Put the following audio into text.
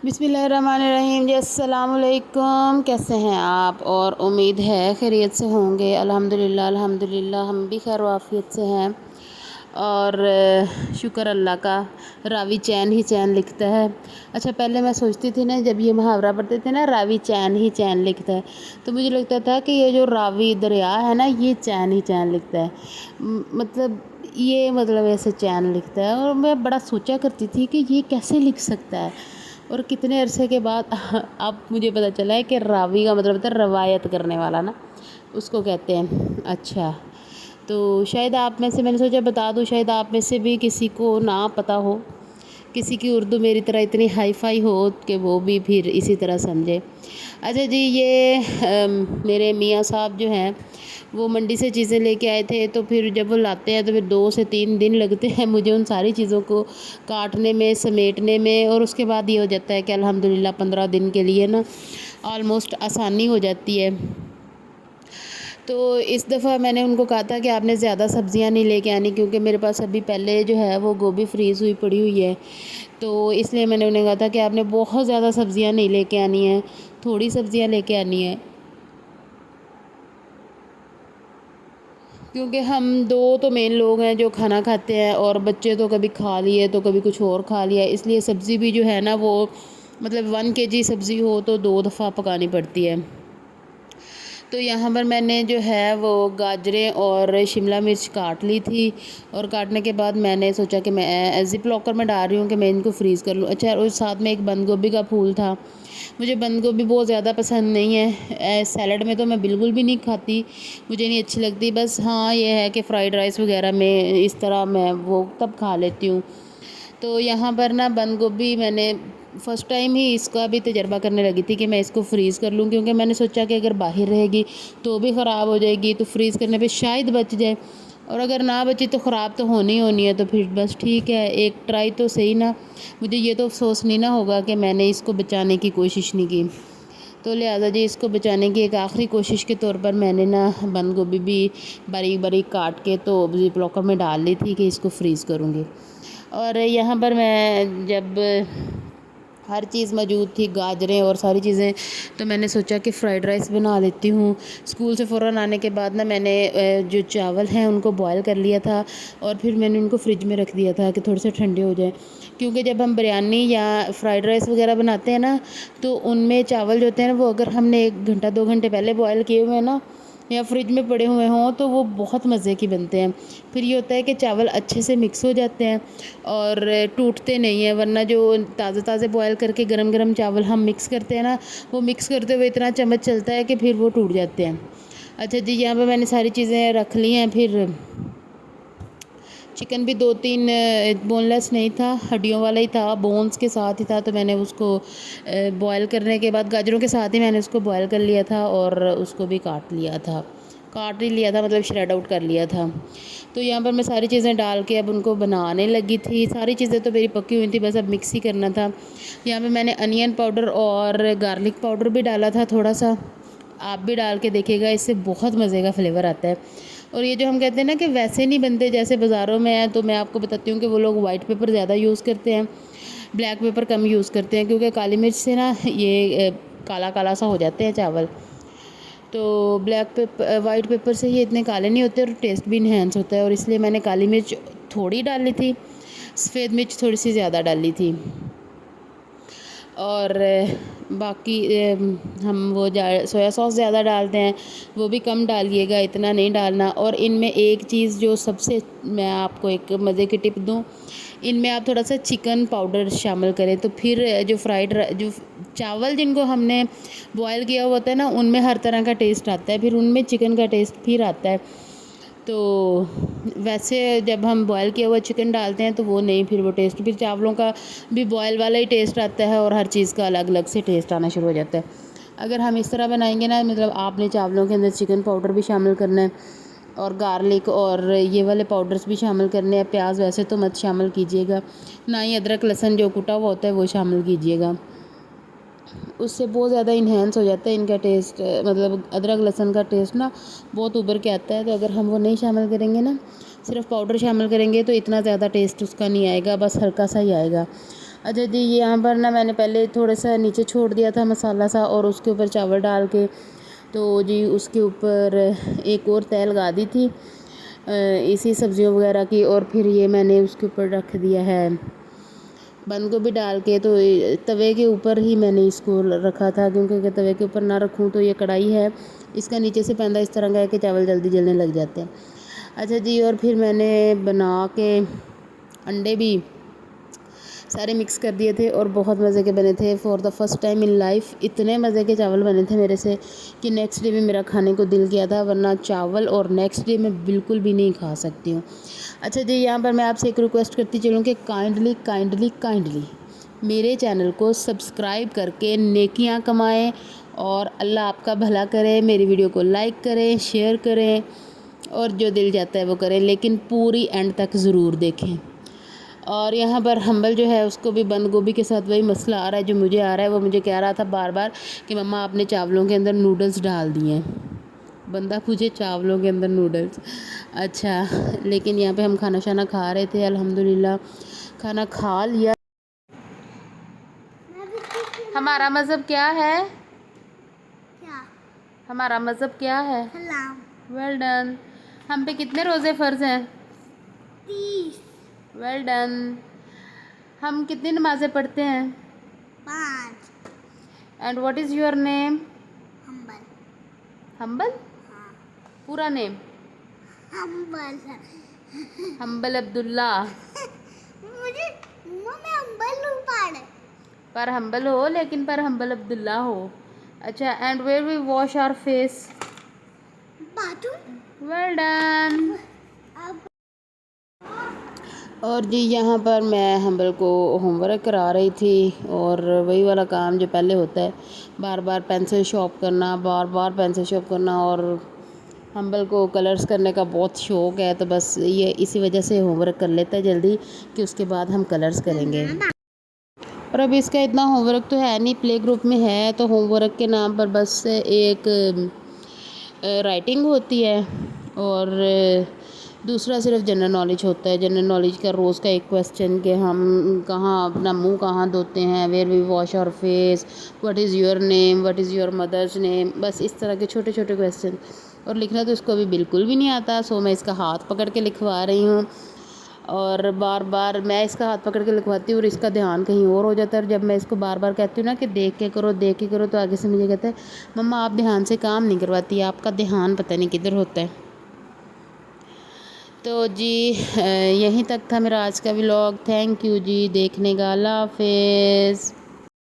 बिस्मिल्लाहिर्रहमानिर्रहीम जी। अस्सलाम वालेकुम। कैसे हैं आप? और उम्मीद है खैरियत से होंगे। अल्हम्दुलिल्लाह हम भी खैर वाफियत से हैं और शुक्र अल्लाह का। रावी चैन ही चैन लिखता है। अच्छा, पहले मैं सोचती थी ना, जब ये मुहावरा पढ़ते थे ना, रावी चैन ही चैन लिखता है, तो मुझे लगता था कि ये जो रावी दरिया है ना, ये चैन ही चैन लिखता है। मतलब ऐसे चैन लिखता है। और मैं बड़ा सोचा करती थी कि ये कैसे लिख सकता है। और कितने अरसे के बाद अब मुझे पता चला है कि रावी का मतलब होता है रवायत करने वाला ना, उसको कहते हैं। अच्छा, तो शायद आप में से, मैंने सोचा बता दूं, शायद आप में से भी किसी को ना पता हो, किसी की उर्दू मेरी तरह इतनी हाई फाई हो कि वो भी फिर इसी तरह समझे। अच्छा जी, ये मेरे मियाँ साहब जो हैं, वो मंडी से चीज़ें लेके आए थे, तो फिर जब वो लाते हैं तो फिर 2 से 3 दिन लगते हैं मुझे उन सारी चीज़ों को काटने में, समेटने में। और उसके बाद ये हो जाता है कि अल्हम्दुलिल्लाह 15 दिन के लिए ना ऑलमोस्ट आसानी हो जाती है। तो इस दफ़ा मैंने उनको कहा था कि आपने ज़्यादा सब्ज़ियाँ नहीं लेके आनी, क्योंकि मेरे पास अभी पहले जो है वो गोभी फ्रीज़ हुई पड़ी हुई है। तो इसलिए मैंने उन्हें कहा था कि आपने बहुत ज़्यादा सब्ज़ियाँ नहीं लेके आनी है, थोड़ी सब्ज़ियाँ लेके आनी है, क्योंकि हम 2 तो मेन लोग हैं जो खाना खाते हैं, और बच्चे तो कभी खा लिए तो कभी कुछ और खा लिया। इसलिए सब्ज़ी भी जो है ना, वो मतलब 1 केजी सब्ज़ी हो तो 2 दफ़ा पकानी पड़ती है। तो यहाँ पर मैंने जो है वो गाजरें और शिमला मिर्च काट ली थी, और काटने के बाद मैंने सोचा कि मैं ज़िप लॉकर में डाल रही हूँ कि मैं इनको फ्रीज़ कर लूँ। अच्छा, और साथ में एक बंद गोभी का फूल था। मुझे बंद गोभी बहुत ज़्यादा पसंद नहीं है, सैलड में तो मैं बिल्कुल भी नहीं खाती, मुझे नहीं अच्छी लगती। बस हाँ, ये है कि फ़्राइड राइस वगैरह में इस तरह मैं वो तब खा लेती हूँ। तो यहाँ पर ना बंद गोभी मैंने फ़र्स्ट टाइम ही इसका भी तजर्बा करने लगी थी कि मैं इसको फ्रीज़ कर लूँ, क्योंकि मैंने सोचा कि अगर बाहर रहेगी तो भी ख़राब हो जाएगी, तो फ्रीज़ करने पे शायद बच जाए, और अगर ना बची तो ख़राब तो होनी ही होनी है। तो फिर बस ठीक है, एक ट्राई तो सही ना, मुझे ये तो अफसोस नहीं ना होगा कि मैंने इसको बचाने की कोशिश नहीं की। तो लिहाजा जी, इसको बचाने की एक आखिरी कोशिश के तौर पर मैंने ना बंद गोभी भी बारीक बारीक काट के तो ज़िप लॉकर में डाल ली थी कि इसको फ्रीज़ करूँगी। और यहाँ पर मैं जब हर चीज़ मौजूद थी, गाजरें और सारी चीज़ें, तो मैंने सोचा कि फ़्राइड राइस बना लेती हूँ। स्कूल से फ़ौरन आने के बाद ना मैंने जो चावल हैं उनको बॉयल कर लिया था, और फिर मैंने उनको फ्रिज में रख दिया था कि थोड़े से ठंडे हो जाएं, क्योंकि जब हम बिरयानी या फ़्राइड राइस वगैरह बनाते हैं ना, तो उनमें चावल जो होते हैं ना, वो अगर हमने 1 घंटा 2 घंटे पहले बॉयल किए हुए हैं ना, या फ्रिज में पड़े हुए हों, तो वो बहुत मज़े की बनते हैं। फिर ये होता है कि चावल अच्छे से मिक्स हो जाते हैं और टूटते नहीं हैं, वरना जो ताज़े ताज़े बॉयल करके गरम गरम चावल हम मिक्स करते हैं ना, वो मिक्स करते हुए इतना चम्मच चलता है कि फिर वो टूट जाते हैं। अच्छा जी, यहाँ पर मैंने सारी चीज़ें रख ली हैं। फिर चिकन भी 2-3 बोनलेस नहीं था, हड्डियों वाला ही था, बोन्स के साथ ही था, तो मैंने उसको बॉयल करने के बाद गाजरों के साथ ही मैंने उसको बॉयल कर लिया था, और उसको भी काट ही लिया था, मतलब श्रेड आउट कर लिया था। तो यहाँ पर मैं सारी चीज़ें डाल के अब उनको बनाने लगी थी। सारी चीज़ें तो मेरी पकी हुई थी, बस अब मिक्स ही करना था। यहाँ पे मैंने अनियन पाउडर और गार्लिक पाउडर भी डाला था थोड़ा सा, आप भी डाल के देखिएगा, इससे बहुत मज़े का फ्लेवर आता है। और ये जो हम कहते हैं ना कि वैसे नहीं बनते जैसे बाज़ारों में है, तो मैं आपको बताती हूँ कि वो लोग वाइट पेपर ज़्यादा यूज़ करते हैं, ब्लैक पेपर कम यूज़ करते हैं, क्योंकि काली मिर्च से ना ये काला काला सा हो जाते हैं चावल। तो वाइट पेपर से ये इतने काले नहीं होते, और टेस्ट भी इन्हेंस होता है, और इसलिए मैंने काली मिर्च थोड़ी डाली थी, सफ़ेद मिर्च थोड़ी सी ज़्यादा डाली थी। और बाकी हम वो सोया सॉस ज़्यादा डालते हैं, वो भी कम डालिएगा, इतना नहीं डालना। और इनमें एक चीज़ जो सबसे, मैं आपको एक मज़े की टिप दूँ, इनमें आप थोड़ा सा चिकन पाउडर शामिल करें, तो फिर जो चावल जिनको हमने बॉयल किया हुआ होता है ना, उनमें हर तरह का टेस्ट आता है, फिर उनमें चिकन का टेस्ट फिर आता है। तो वैसे जब हम बॉयल किया हुआ चिकन डालते हैं तो वो नहीं, फिर वो टेस्ट, फिर चावलों का भी बॉयल वाला ही टेस्ट आता है, और हर चीज़ का अलग अलग से टेस्ट आना शुरू हो जाता है। अगर हम इस तरह बनाएंगे ना, मतलब आपने चावलों के अंदर चिकन पाउडर भी शामिल करना है, और गार्लिक और ये वाले पाउडर्स भी शामिल करने हैं। प्याज वैसे तो मत शामिल कीजिएगा, ना ही अदरक लहसुन जो कुटा हुआ होता है वो शामिल कीजिएगा, उससे बहुत ज़्यादा इन्हेंस हो जाता है इनका टेस्ट, मतलब अदरक लहसुन का टेस्ट ना बहुत उभर के आता है। तो अगर हम वो नहीं शामिल करेंगे ना, सिर्फ पाउडर शामिल करेंगे, तो इतना ज़्यादा टेस्ट उसका नहीं आएगा, बस हल्का सा ही आएगा। اچھا جی، یہاں پر نا میں نے پہلے تھوڑا سا نیچے چھوڑ دیا تھا مسالہ سا، اور اس کے اوپر چاول ڈال کے تو جی اس کے اوپر ایک اور تہہ لگا دی تھی اسی سبزیوں وغیرہ کی، اور پھر یہ میں نے اس کے اوپر رکھ دیا ہے بند گوبھی ڈال کے۔ تو توے کے اوپر ہی میں نے اس کو رکھا تھا، کیونکہ اگر توے کے اوپر نہ رکھوں تو یہ کڑھائی ہے اس کا نیچے سے پیندہ اس طرح کا ہے کہ چاول جلدی جلنے لگ جاتے ہیں۔ اچھا جی، اور پھر میں نے بنا کے انڈے بھی سارے مکس کر دیے تھے، اور بہت مزے کے بنے تھے۔ For the first time in life اتنے مزے کے چاول بنے تھے میرے سے کہ نیکسٹ ڈے بھی میرا کھانے کو دل کیا تھا، ورنہ چاول اور نیکسٹ ڈے میں بالکل بھی نہیں کھا سکتی ہوں۔ اچھا جی، یہاں پر میں آپ سے ایک ریکویسٹ کرتی چلوں کہ کائنڈلی میرے چینل کو سبسکرائب کر کے نیکیاں کمائیں، اور اللہ آپ کا بھلا کرے۔ میری ویڈیو کو لائک کریں، شیئر کریں، اور جو دل جاتا ہے وہ کریں، لیکن پوری اینڈ تک ضرور دیکھیں۔ اور یہاں پر ہمبل جو ہے اس کو بھی بند گوبھی کے ساتھ وہی مسئلہ آ رہا ہے جو مجھے آ رہا ہے۔ وہ مجھے کہہ رہا تھا بار بار کہ مما آپ نے چاولوں کے اندر نوڈلز ڈال دیے ہیں، بندہ پوچھے چاولوں کے اندر نوڈلز۔ اچھا، لیکن یہاں پہ ہم کھانا شانا کھا رہے تھے، الحمدللہ کھانا کھا لیا۔ ہمارا مذہب کیا ہے؟ ہمارا مذہب کیا ہے؟ Well done. ہم پہ کتنے روزے فرض ہیں؟ 30۔ Well done. ہم کتنی نمازیں پڑھتے ہیں؟ 5۔ And what is your name? ہمبل۔ ہمبل؟ پورا نیم؟ ہمبل۔ ہمبل عبداللہ۔ مجھے میں ہمبل ہوں پڑھ۔ پر ہمبل ہو، لیکن پر ہمبل عبداللہ ہو۔ اچھا، and where we wash our face? Bath well done. اب اور جی یہاں پر میں ہمبل کو ہوم ورک کرا رہی تھی، اور وہی والا کام جو پہلے ہوتا ہے، بار بار پینسل شارپ کرنا، بار بار پینسل شارپ کرنا، اور ہمبل کو کلرز کرنے کا بہت شوق ہے، تو بس یہ اسی وجہ سے ہوم ورک کر لیتا ہے جلدی کہ اس کے بعد ہم کلرز کریں گے۔ اور اب اس کا اتنا ہوم ورک تو ہے نہیں، پلے گروپ میں ہے، تو ہوم ورک کے نام پر بس ایک رائٹنگ ہوتی ہے، اور دوسرا صرف جنرل نالج ہوتا ہے۔ جنرل نالج کا روز کا ایک کویسچن کہ ہم کہاں اپنا منہ کہاں دھوتے ہیں، where we wash our face, what is your name, what is your mother's name, بس اس طرح کے چھوٹے چھوٹے کویسچن۔ اور لکھنا تو اس کو ابھی بالکل بھی نہیں آتا، سو میں اس کا ہاتھ پکڑ کے لکھوا رہی ہوں، اور بار بار میں اس کا ہاتھ پکڑ کے لکھواتی ہوں اور اس کا دھیان کہیں اور ہو جاتا ہے، اور جب میں اس کو بار بار کہتی ہوں نا کہ دیکھ کے کرو دیکھ کے کرو، تو آگے سے مجھے کہتا ہے مما آپ دھیان سے کام نہیں کرواتی، آپ کا دھیان پتہ نہیں کدھر ہوتا ہے۔ تو جی یہیں تک تھا میرا آج کا ولاگ۔ تھینک یو جی دیکھنے کا، اللہ حافظ۔